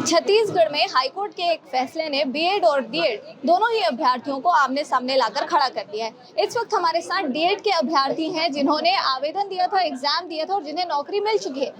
छत्तीसगढ़ में हाईकोर्ट के एक फैसले ने बीएड और डीएड दोनों ही अभ्यर्थियों को आमने सामने लाकर खड़ा कर दिया है। इस वक्त हमारे साथ डीएड के अभ्यर्थी हैं जिन्होंने आवेदन दिया था, एग्जाम दिया था और जिन्हें नौकरी मिल चुकी है।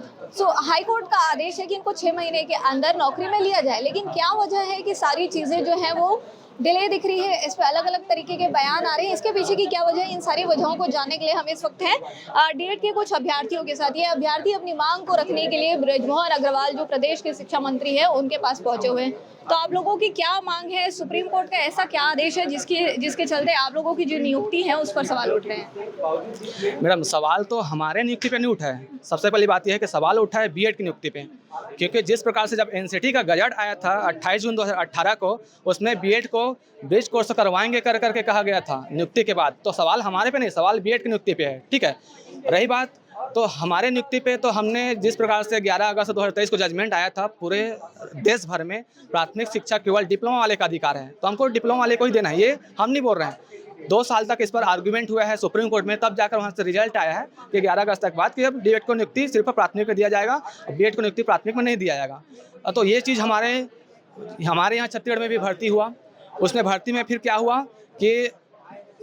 हाईकोर्ट का आदेश है कि इनको 6 महीने के अंदर नौकरी में लिया जाए, लेकिन क्या वजह है कि सारी चीजें जो है वो डिले दिख रही है। इस पे अलग अलग तरीके के बयान आ रहे हैं। इसके पीछे की क्या वजह है, इन सारी वजहों को जानने के लिए हम इस वक्त हैं डीएड के कुछ अभ्यर्थियों के साथ। ये अभ्यर्थी अपनी मांग को रखने के लिए बृजमोहन अग्रवाल जो प्रदेश के शिक्षा मंत्री है उनके पास पहुंचे हुए हैं। तो आप लोगों की क्या मांग है? सुप्रीम कोर्ट का ऐसा क्या आदेश है जिसके चलते आप लोगों की जो नियुक्ति है उस पर सवाल उठ रहे हैं? मैडम, सवाल तो हमारे नियुक्ति पे नहीं उठा है। सबसे पहली बात यह है कि सवाल उठा है बीएड की नियुक्ति पे, क्योंकि जिस प्रकार से जब एनसीटी का गजट आया था 28 जून 2018 को, उसमें बीएड को ब्रिज कोर्स करवाएंगे कर करके कहा गया था नियुक्ति के बाद। तो सवाल हमारे पे नहीं, सवाल बीएड की नियुक्ति पे है। ठीक है, रही बात तो हमारे नियुक्ति पे, तो हमने जिस प्रकार से 11 अगस्त 2023 को जजमेंट आया था, पूरे देश भर में प्राथमिक शिक्षा केवल डिप्लोमा वाले का अधिकार है, तो हमको डिप्लोमा वाले को ही देना है। ये हम नहीं बोल रहे हैं। 2 साल तक इस पर आर्गूमेंट हुआ है सुप्रीम कोर्ट में, तब जाकर वहाँ से रिजल्ट आया है कि 11 अगस्त तक बाद कि अब डीएड को नियुक्ति सिर्फ प्राथमिक में दिया जाएगा, बीएड को नियुक्ति प्राथमिक में नहीं दिया जाएगा। तो ये चीज़ हमारे यहाँ छत्तीसगढ़ में भी भर्ती हुआ। उसमें भर्ती में फिर क्या हुआ कि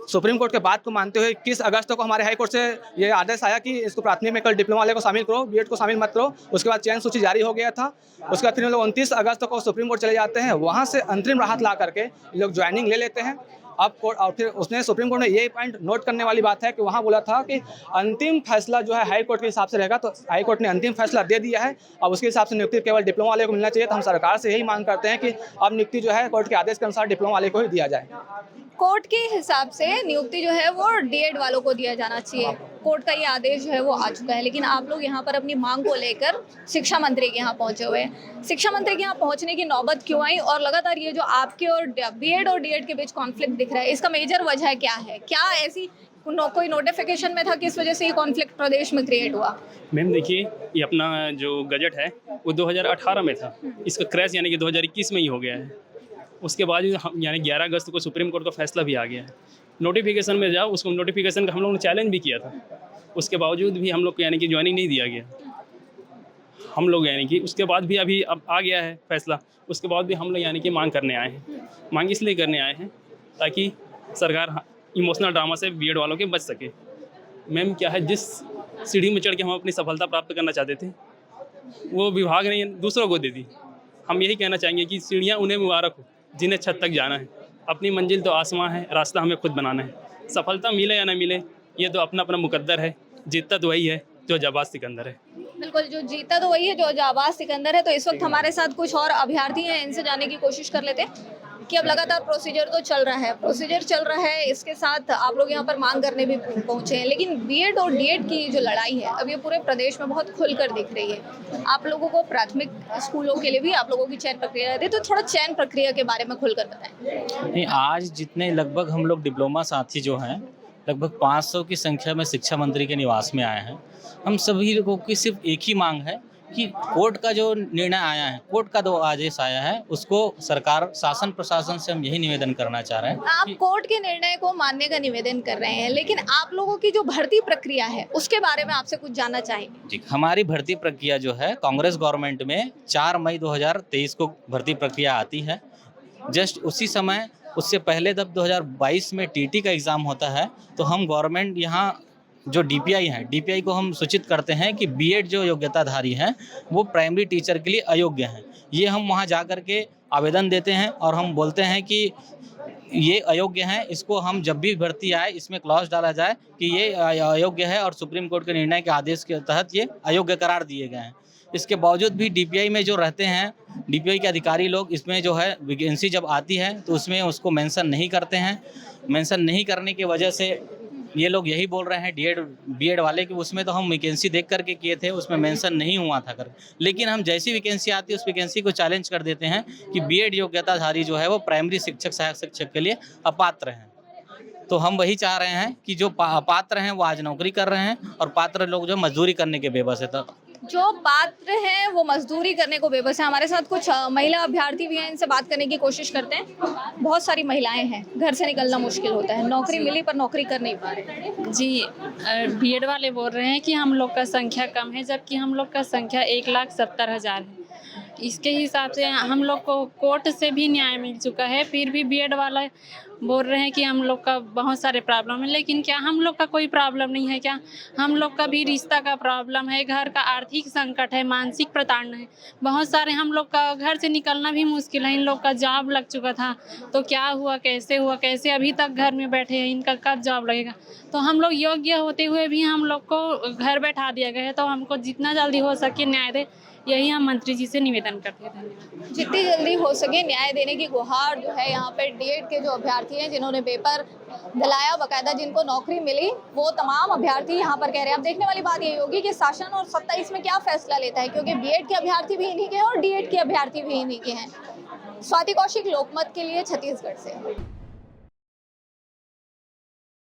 सुप्रीम कोर्ट के बात को मानते हुए 21 अगस्त को हमारे हाई कोर्ट से ये आदेश आया कि इसको प्राथमिक में कल डिप्लोमा वाले को शामिल करो, बीएड को शामिल मत करो। उसके बाद चयन सूची जारी हो गया था। उसके बाद फिर हम लोग 29 अगस्त को सुप्रीम कोर्ट चले जाते हैं, वहाँ से अंतरिम राहत ला करके लोग ज्वाइनिंग ले लेते हैं। अब कोर्ट और फिर उसने सुप्रीम कोर्ट ने ये पॉइंट नोट करने वाली बात है कि वहाँ बोला था कि अंतिम फैसला जो है हाई कोर्ट के हिसाब से रहेगा, तो हाई कोर्ट ने अंतिम फैसला दे दिया है। अब उसके हिसाब से नियुक्ति केवल डिप्लोमा वाले को मिलना चाहिए। तो हम सरकार से यही मांग करते हैं कि अब नियुक्ति जो है कोर्ट के आदेश के अनुसार डिप्लोमा वाले को ही दिया जाए। कोर्ट के हिसाब से नियुक्ति जो है वो डीएड वालों को दिया जाना चाहिए। कोर्ट का ये आदेश जो है वो आ चुका है, लेकिन आप लोग यहाँ पर अपनी मांग को लेकर शिक्षा मंत्री के यहाँ पहुंचे हुए हैं। शिक्षा मंत्री के यहाँ पहुंचने की नौबत क्यों आई, और लगातार ये जो आपके और बीएड और डीएड के बीच कॉन्फ्लिक्ट दिख रहा है, इसका मेजर वजह क्या है? क्या ऐसी कोई नोटिफिकेशन में था कि इस वजह से ये कॉन्फ्लिक्ट प्रदेश में क्रिएट हुआ? मैम देखिए, ये अपना जो गजट है वो 2018 में था। इसका क्रैश यानी कि 2021 में ही हो गया है। उसके बाद यानी 11 अगस्त को सुप्रीम कोर्ट का फैसला भी आ गया है। नोटिफिकेशन में जाओ, उसको नोटिफिकेशन का हम लोगों ने चैलेंज भी किया था। उसके बावजूद भी हम लोग को यानी कि ज्वाइनिंग नहीं दिया गया। हम लोग यानी कि उसके बाद भी अभी अब आ गया है फैसला, उसके बाद भी हम लोग यानी कि मांग करने आए हैं। मांग इसलिए करने आए हैं ताकि सरकार इमोशनल ड्रामा से बीएड वालों के बच सके। मैम क्या है, जिस सीढ़ी में चढ़ के हम अपनी सफलता प्राप्त करना चाहते थे वो विभाग ने दूसरों को दे दी। हम यही कहना चाहेंगे कि सीढ़ियाँ उन्हें मुबारक हो जिन्हें छत तक जाना है। अपनी मंजिल तो आसमां है, रास्ता हमें खुद बनाना है। सफलता मिले या ना मिले ये तो अपना अपना मुकद्दर है। जीतता तो वही है जो जाबाज सिकंदर है। बिल्कुल, जो जीता तो वही है जो जाबाज सिकंदर है। तो इस वक्त हमारे साथ कुछ और अभ्यर्थी हैं, इनसे जानने की कोशिश कर लेते हैं कि अब लगातार प्रोसीजर तो चल रहा है, इसके साथ आप लोग यहाँ पर मांग करने भी पहुंचे हैं, लेकिन बीएड और डीएड की जो लड़ाई है अब ये पूरे प्रदेश में बहुत खुलकर दिख रही है। आप लोगों को प्राथमिक स्कूलों के लिए भी आप लोगों की चयन प्रक्रिया रहती है, तो थोड़ा चयन प्रक्रिया के बारे में खुलकर बताएं। नहीं, आज जितने लगभग हम लोग डिप्लोमा साथी जो हैं, लगभग 500 की संख्या में शिक्षा मंत्री के निवास में आए हैं। हम सभी लोगों की सिर्फ एक ही मांग है कि कोर्ट का जो निर्णय आया है, कोर्ट का जो आदेश आया है, उसको सरकार शासन प्रशासन से हम यही निवेदन करना चाह रहे हैं। आप कोर्ट के निर्णय को मानने का निवेदन कर रहे हैं, लेकिन आप लोगों की जो भर्ती प्रक्रिया है उसके बारे में आपसे कुछ जानना चाहेंगे। जी, हमारी भर्ती प्रक्रिया जो है, कांग्रेस गवर्नमेंट में 4 मई 2023 को भर्ती प्रक्रिया आती है। जस्ट उसी समय, उससे पहले जब 2022 में टीटी का एग्ज़ाम होता है, तो हम गवर्नमेंट यहाँ जो डीपीआई है, डीपीआई को हम सूचित करते हैं कि बीएड जो योग्यताधारी हैं वो प्राइमरी टीचर के लिए अयोग्य हैं। ये हम वहाँ जा कर के आवेदन देते हैं और हम बोलते हैं कि ये अयोग्य हैं, इसको हम जब भी भर्ती आए इसमें क्लॉज डाला जाए कि ये अयोग्य है और सुप्रीम कोर्ट के निर्णय के आदेश के तहत ये अयोग्य करार दिए गए हैं। इसके बावजूद भी डीपीआई में जो रहते हैं, डीपीआई के अधिकारी लोग, इसमें जो है वैकेंसी जब आती है तो उसमें उसको मेंशन नहीं करते हैं। मेंशन नहीं करने की वजह से ये लोग यही बोल रहे हैं डीएड बीएड वाले कि उसमें तो हम वैकेंसी देख करके किए थे, उसमें मेंशन नहीं हुआ था कर। लेकिन हम जैसी वैकेंसी आती है उस वैकेंसी को चैलेंज कर देते हैं कि बीएड योग्यताधारी जो है वो प्राइमरी शिक्षक, सहायक शिक्षक के लिए अपात्र हैं। तो हम वही चाह रहे हैं कि जो अपात्र हैं वो आज नौकरी कर रहे हैं और पात्र लोग जो मजदूरी करने के बेबस है। तो जो पात्र हैं वो मजदूरी करने को बेबस है। हमारे साथ कुछ महिला अभ्यर्थी भी हैं, इनसे बात करने की कोशिश करते हैं। बहुत सारी महिलाएं हैं, घर से निकलना मुश्किल होता है, नौकरी मिली पर नौकरी कर नहीं पा रहे। जी, बीएड वाले बोल रहे हैं कि हम लोग का संख्या कम है, जबकि हम लोग का संख्या 1,70,000 है। इसके हिसाब से हम लोग को कोर्ट से भी न्याय मिल चुका है, फिर भी बीएड वाला बोल रहे हैं कि हम लोग का बहुत सारे प्रॉब्लम है, लेकिन क्या हम लोग का कोई प्रॉब्लम नहीं है क्या? हम लोग का भी रिश्ता का प्रॉब्लम है, घर का आर्थिक संकट है, मानसिक प्रताड़ना है, बहुत सारे हम लोग का घर से निकलना भी मुश्किल है। इन लोग का जॉब लग चुका था तो क्या हुआ, कैसे अभी तक घर में बैठे हैं, इनका कब जॉब लगेगा? तो हम लोग योग्य होते हुए भी हम लोग को घर बैठा दिया गया है, तो हमको जितना जल्दी हो सके न्याय दे, यही हम मंत्री जी से निवेदन करते हैं। धन्यवाद। जितनी जल्दी हो सके न्याय देने की गुहार जो है यहाँ पे डीएड के जो अभ्यर्थी हैं जिन्होंने पेपर दिलाया, बाकायदा जिनको नौकरी मिली, वो तमाम अभ्यर्थी यहाँ पर कह रहे हैं। अब देखने वाली बात ये होगी कि शासन और सत्ता इसमें क्या फैसला लेता है, क्योंकि बीएड के अभ्यर्थी भी इन्हीं के हैं और डीएड के अभ्यर्थी भी इन्हीं के हैं। स्वाति कौशिक, लोकमत के लिए, छत्तीसगढ़ से।